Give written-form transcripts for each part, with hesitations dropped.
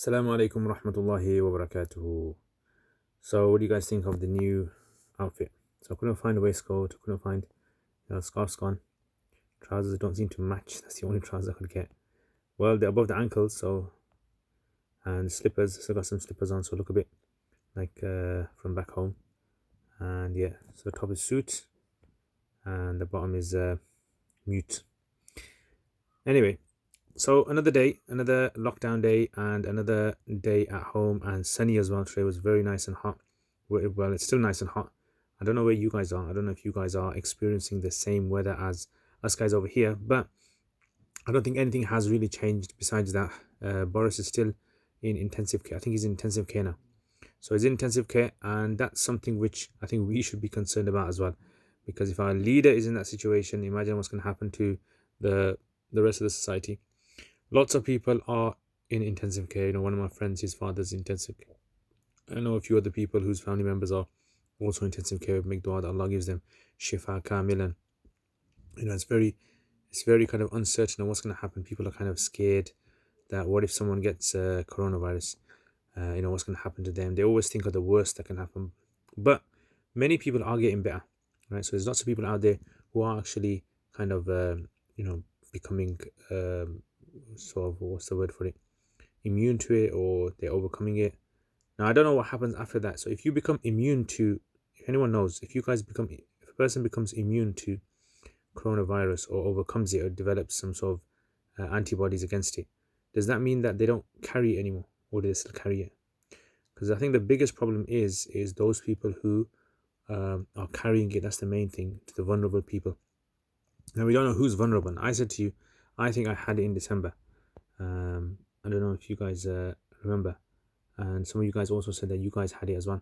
Assalamu alaikum rahmatullahi wa barakatuhu. So, what do you guys think of the new outfit? So, I couldn't find a waistcoat, I couldn't find, scarf's gone. Trousers don't seem to match. That's the only trousers I could get. Well, they're above the ankles, so, and slippers. So, I got some slippers on, so look a bit like from back home. And yeah, so the top is suit, and the bottom is mute. Anyway, so another day, another lockdown day, and another day at home, and sunny as well. Today was very nice and hot. Well, it's still nice and hot. I don't know where you guys are. I don't know if you guys are experiencing the same weather as us guys over here, but I don't think anything has really changed besides that. Boris is still in intensive care. I think he's in intensive care now. So he's in intensive care, and that's something which I think we should be concerned about as well. Because if our leader is in that situation, imagine what's going to happen to the rest of the society. Lots of people are in intensive care. One of my friends, his father's in intensive care. I know a few other people whose family members are also in intensive care. Make dua that Allah gives them shifa kamilan. It's very kind of uncertain on what's going to happen. People are kind of scared that what if someone gets coronavirus? What's going to happen to them? They always think of the worst that can happen. But many people are getting better, right? So there's lots of people out there who are actually kind of, becoming sort of, what's the word for it, immune to it, or they're overcoming it. Now I don't know what happens after that. So if you become immune to, if anyone knows, if a person becomes immune to coronavirus or overcomes it or develops some sort of antibodies against it, does that mean that they don't carry it anymore, or do they still carry it? Because I think the biggest problem is those people who are carrying it. That's the main thing, to the vulnerable people. Now we don't know who's vulnerable. And I said to you, I think I had it in December. I don't know if you guys remember, and some of you guys also said that you guys had it as well.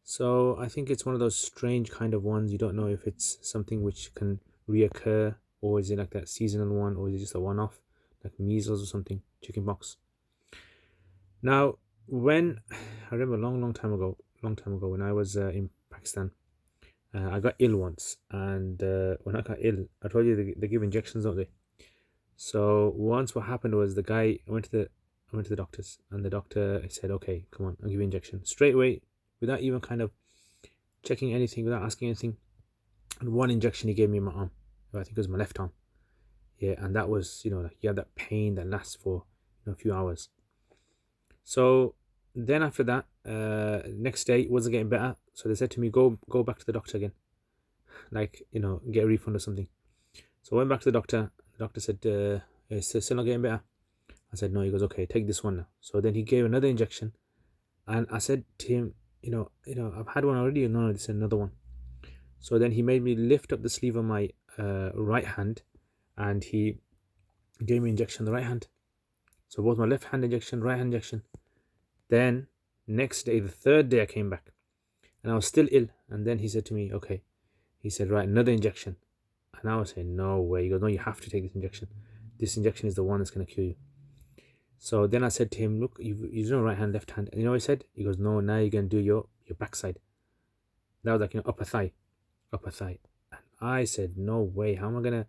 So I think it's one of those strange kind of ones. You don't know if it's something which can reoccur, or is it like that seasonal one, or is it just a one-off, like measles or something, chickenpox. Now, when I remember a long time ago, when I was in Pakistan, I got ill once, and when I got ill, I told you they give injections, don't they? So once what happened was I went to the doctors, and the doctor said, "Okay, come on, I'll give you injection straight away, without even kind of checking anything, without asking anything." And one injection he gave me in my arm. I think it was my left arm. Yeah, and that was, like you have that pain that lasts for a few hours. So then after that, next day it wasn't getting better. So they said to me, go back to the doctor again, like get a refund or something. So I went back to the doctor. The doctor said, "It's still not getting better." I said, "No." He goes, "Okay, take this one now." So then he gave another injection, and I said to him, I've had one already. No, this is another one. So then he made me lift up the sleeve of my right hand, and he gave me injection on the right hand. So both my left hand injection, right hand injection. Then next day, the third day, I came back, and I was still ill. And then he said to me, "Okay," he said, "Right, another injection." And I was saying, "No way." He goes, "No, you have to take this injection. This injection is the one that's going to kill you." So then I said to him, "Look, you know right hand, left hand." And you know what he said? He goes, "No, now you're going to do your backside." That was like, upper thigh. And I said, "No way. How am I going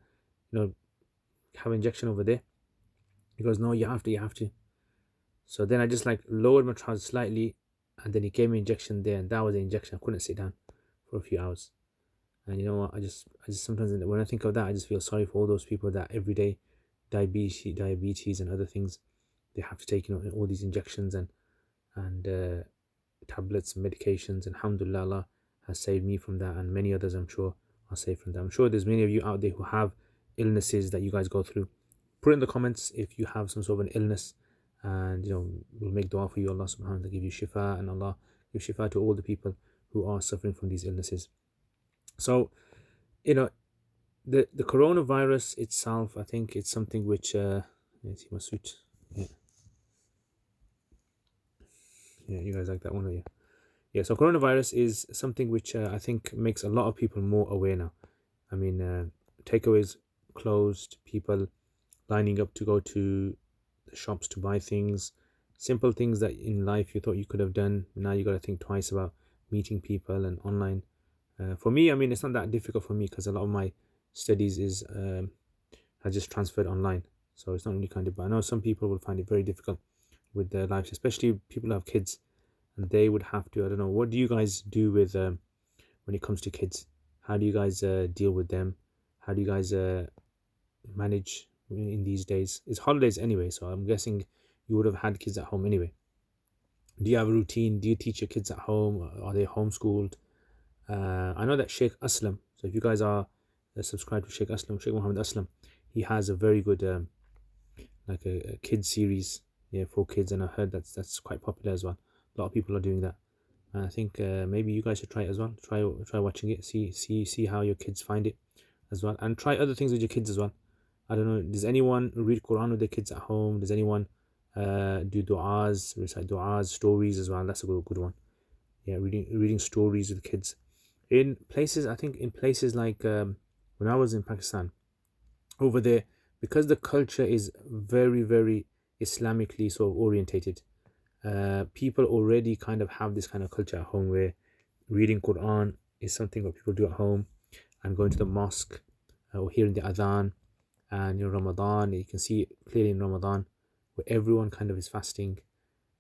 to, have injection over there?" He goes, "No, you have to. So then I just like lowered my trousers slightly, and then he gave me injection there, and that was the injection. I couldn't sit down for a few hours. And you know what? I just sometimes when I think of that, I just feel sorry for all those people that every day, diabetes and other things, they have to take all these injections and tablets and medications. And alhamdulillah, Allah has saved me from that, and many others I'm sure are saved from that. I'm sure there's many of you out there who have illnesses that you guys go through. Put in the comments if you have some sort of an illness, and we'll make dua for you. Allah subhanahu wa ta'ala give you shifa, and Allah give shifa to all the people who are suffering from these illnesses. So the coronavirus itself, I think it's something which let's see my suit. Yeah, you guys like that one, or yeah. So coronavirus is something which I think makes a lot of people more aware now. I mean, takeaways closed, people lining up to go to the shops to buy things, simple things that in life you thought you could have done. Now you got to think twice about meeting people and online. For me, I mean, it's not that difficult for me because a lot of my studies is I just transferred online, so it's not really kind of. But I know some people will find it very difficult with their lives, especially people who have kids, and they would have to. I don't know. What do you guys do with when it comes to kids? How do you guys deal with them? How do you guys manage in these days? It's holidays anyway, so I'm guessing you would have had kids at home anyway. Do you have a routine? Do you teach your kids at home? Are they homeschooled? I know that Sheikh Aslam. So if you guys are subscribed to Sheikh Aslam, Sheikh Muhammad Aslam, he has a very good like a kid series, yeah, for kids, and I heard that's quite popular as well. A lot of people are doing that. And I think maybe you guys should try it as well. Try watching it. See how your kids find it as well, and try other things with your kids as well. I don't know. Does anyone read Quran with their kids at home? Does anyone do du'as, recite du'as, stories as well? That's a good one. Yeah, reading stories with kids in places. I think in places like when I was in Pakistan over there, because the culture is very Islamically sort of orientated. People already kind of have this kind of culture at home where reading Quran is something that people do at home, and going to the mosque or hearing the adhan. And in Ramadan, you can see it clearly in Ramadan where everyone kind of is fasting,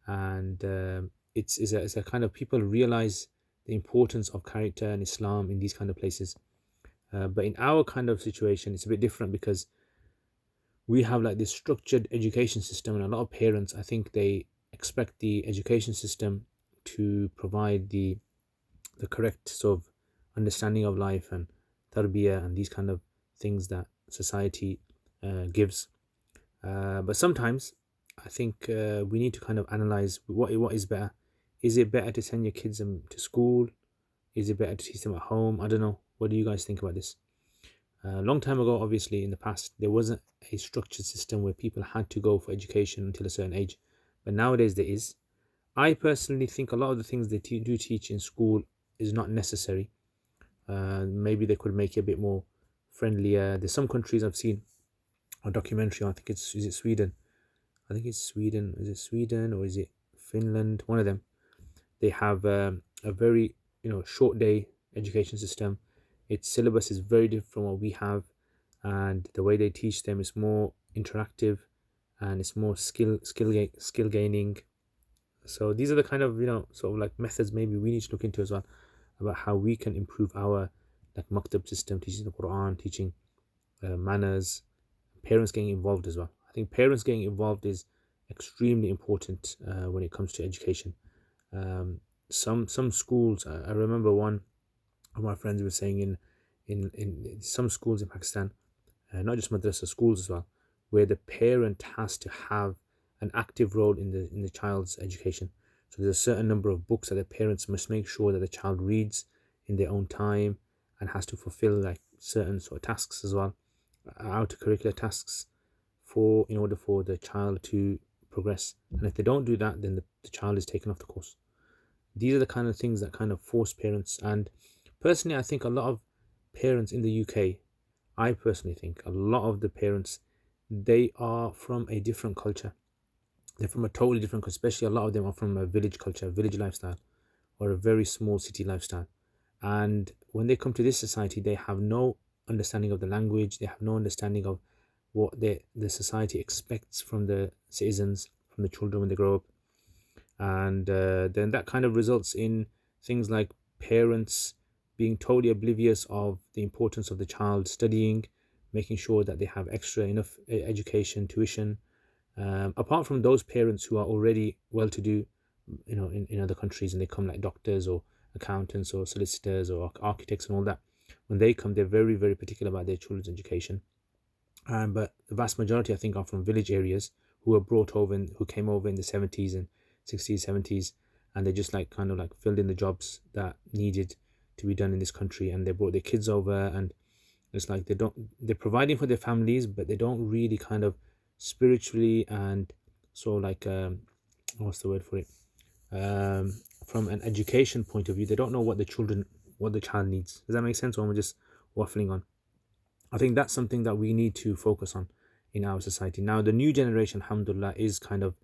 and it's a kind of people realize the importance of character and Islam in these kind of places. But in our kind of situation, it's a bit different because we have like this structured education system, and a lot of parents, I think, they expect the education system to provide the correct sort of understanding of life and tarbiyah and these kind of things that society gives. But sometimes I think we need to kind of analyze what is better. Is it better to send your kids to school? Is it better to teach them at home? I don't know. What do you guys think about this? A long time ago, obviously, in the past, there wasn't a structured system where people had to go for education until a certain age. But nowadays, there is. I personally think a lot of the things they do teach in school is not necessary. Maybe they could make it a bit more friendlier. There's some countries I've seen a documentary. I think is it Sweden? I think it's Sweden. Is it Sweden or is it Finland? One of them. They have a very short day education system. Its syllabus is very different from what we have, and the way they teach them is more interactive, and it's more skill gaining. So these are the kind of sort of like methods maybe we need to look into as well, about how we can improve our like maktab system, teaching the Quran, teaching manners, parents getting involved as well. I think parents getting involved is extremely important when it comes to education. Some schools, I remember one of my friends was saying in some schools in Pakistan, not just madrasa schools as well, where the parent has to have an active role in the child's education. So there's a certain number of books that the parents must make sure that the child reads in their own time, and has to fulfill like certain sort of tasks as well, outer curricular tasks, for in order for the child to progress. And if they don't do that, then the child is taken off the course. These are the kind of things that kind of force parents. And personally, I think a lot of parents in the UK, I personally think a lot of the parents, they are from a different culture. They're from a totally different culture. Especially a lot of them are from a village culture, village lifestyle, or a very small city lifestyle. And when they come to this society, they have no understanding of the language. They have no understanding of what the society expects from the citizens, from the children when they grow up. And then that kind of results in things like parents being totally oblivious of the importance of the child studying, making sure that they have extra enough education, tuition. Apart from those parents who are already well-to-do, in other countries, and they come like doctors or accountants or solicitors or architects and all that. When they come, they're very particular about their children's education. But the vast majority, I think, are from village areas who were brought over who came over in the 70s and 60s, 70s, and they just like kind of like filled in the jobs that needed to be done in this country, and they brought their kids over, and it's like they're providing for their families, but they don't really kind of spiritually and so like what's the word for it, from an education point of view, they don't know what the child needs. Does that make sense, or am I just waffling on? I think that's something that we need to focus on in our society. Now, the new generation, alhamdulillah, is kind of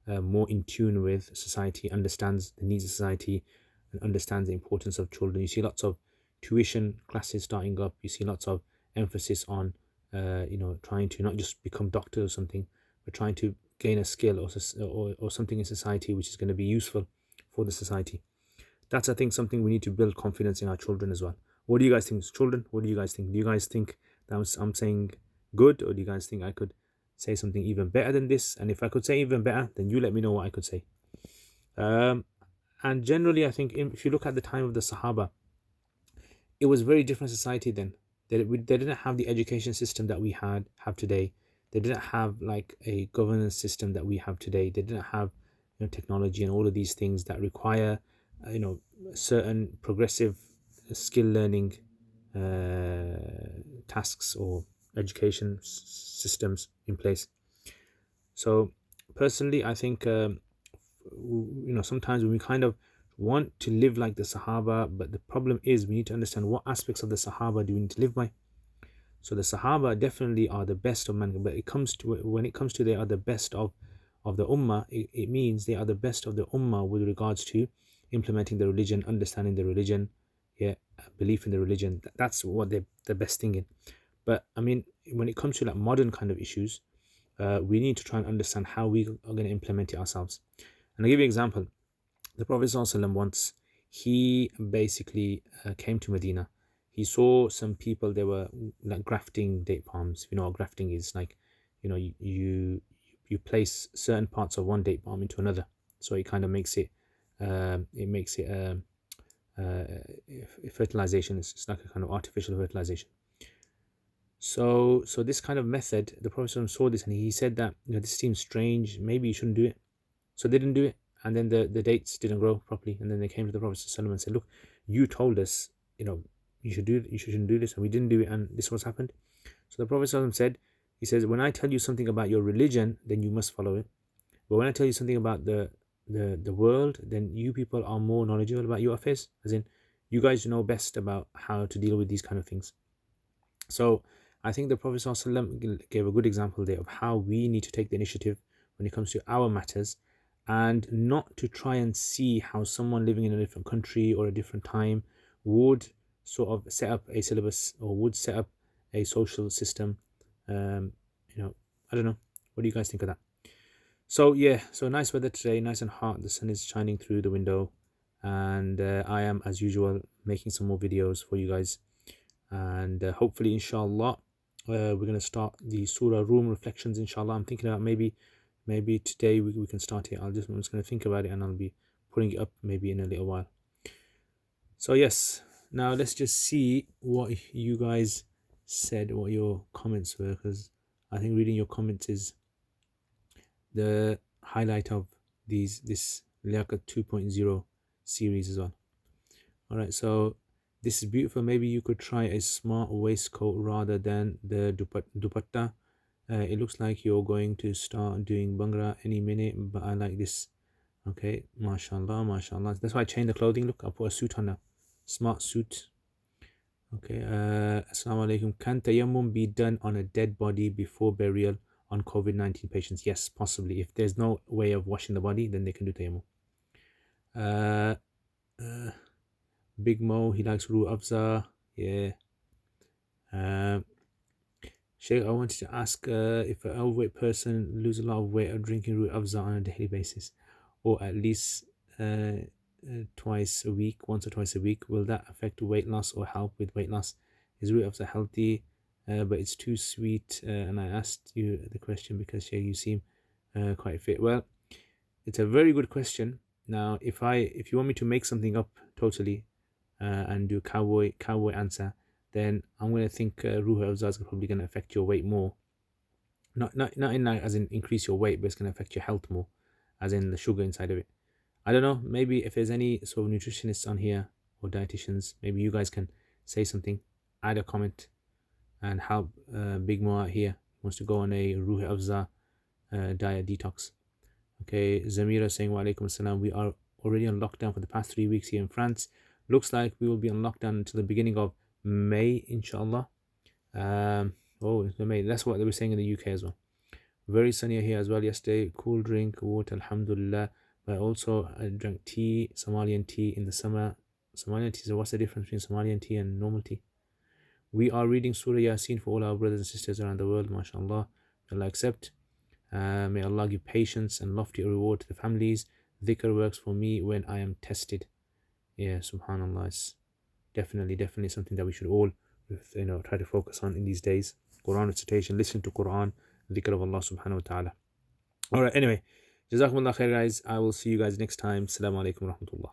more in tune with society, understands the needs of society, and understands the importance of children. You see lots of tuition classes starting up. You see lots of emphasis on, trying to not just become doctors or something, but trying to gain a skill or something in society which is going to be useful for the society. That's, I think, something we need to build confidence in our children as well. What do you guys think, children? What do you guys think? Do you guys think that I'm saying good, or do you guys think I could say something even better than this? And if I could say even better, then you let me know what I could say. Um, and generally, I think if you look at the time of the Sahaba, it was a very different society then. They didn't have the education system that we have today. They didn't have like a governance system that we have today. They didn't have, technology and all of these things that require, certain progressive skill learning tasks or education systems in place. So personally, I think, sometimes when we kind of want to live like the Sahaba, but the problem is we need to understand what aspects of the Sahaba do we need to live by. So the Sahaba definitely are the best of mankind, but when it comes to they are the best of the Ummah, it means they are the best of the Ummah with regards to implementing the religion, understanding the religion, yeah, belief in the religion. That's what they're the best thing in. But I mean, when it comes to like modern kind of issues, we need to try and understand how we are going to implement it ourselves. And I'll give you an example. The Prophet ﷺ once, he basically came to Medina. He saw some people, they were like grafting date palms. You know what grafting is? Like, you place certain parts of one date palm into another. So it kind of makes it, uh, fertilization. It's like a kind of artificial fertilization. So this kind of method, the Prophet ﷺ saw this and he said that, this seems strange. Maybe you shouldn't do it. So they didn't do it, and then the dates didn't grow properly. And then they came to the Prophet ﷺ and said, "Look, you told us, you shouldn't do this, and we didn't do it, and this was happened." So the Prophet ﷺ said, he says, "When I tell you something about your religion, then you must follow it. But when I tell you something about the world, then you people are more knowledgeable about your affairs. As in, you guys know best about how to deal with these kind of things." So I think the Prophet ﷺ gave a good example there of how we need to take the initiative when it comes to our matters, and not to try and see how someone living in a different country or a different time would sort of set up a syllabus or would set up a social system. Um, I don't know. What do you guys think of that? So yeah, so nice weather today, nice and hot. The sun is shining through the window, and I am, as usual, making some more videos for you guys. And hopefully, inshallah, we're going to start the Surah Room reflections. Inshallah, I'm thinking about maybe today we can start it. I'm just going to think about it, and I'll be putting it up maybe in a little while. So yes, now let's just see what you guys said, what your comments were, because I think reading your comments is the highlight of this Liaquat 2.0 series as well. All right, so this is beautiful. Maybe you could try a smart waistcoat rather than the dupatta. It looks like you're going to start doing Bhangra any minute, but I like this. Okay, mashallah, mashallah. That's why I changed the clothing. Look, I put a suit on now. Smart suit. Okay, assalamu alaikum. Can tayammum be done on a dead body before burial on COVID-19 patients? Yes, possibly. If there's no way of washing the body, then they can do tayammum. Big Mo, he likes Ru Afza. Yeah. Sheikh, I wanted to ask if an overweight person lose a lot of weight of drinking Ru Afza on a daily basis, or at least twice a week, once or twice a week, will that affect weight loss or help with weight loss? Is Ru Afza healthy? But it's too sweet. And I asked you the question because Sheikh, you seem quite fit. Well, it's a very good question. Now, if you want me to make something up totally, and do cowboy answer, then I'm gonna think Ruha Afza is probably gonna affect your weight more. Not in like as in increase your weight, but it's gonna affect your health more, as in the sugar inside of it. I don't know. Maybe if there's any sort of nutritionists on here or dietitians, maybe you guys can say something, add a comment, and help Big Mo out here. He wants to go on a Ruha Afza diet detox. Okay, Zamira saying, Wa alaikum assalam. We are already on lockdown for the past 3 weeks here in France. Looks like we will be on lockdown until the beginning of May, inshallah. May. That's what they were saying in the UK as well. Very sunny here as well yesterday. Cool drink, water, alhamdulillah. But also, I drank tea, Somalian tea in the summer. Somalian tea, so what's the difference between Somalian tea and normal tea? We are reading Surah Yasin for all our brothers and sisters around the world, mashallah. Allah accept. May Allah give patience and lofty reward to the families. Dhikr works for me when I am tested. Yeah, subhanallah. It's definitely something that we should all, try to focus on in these days. Quran recitation, listen to Quran, dhikr of Allah subhanahu wa ta'ala. All right, anyway, jazakumullah khair, guys. I will see you guys next time. Assalamu alaikum wa rahmatullah.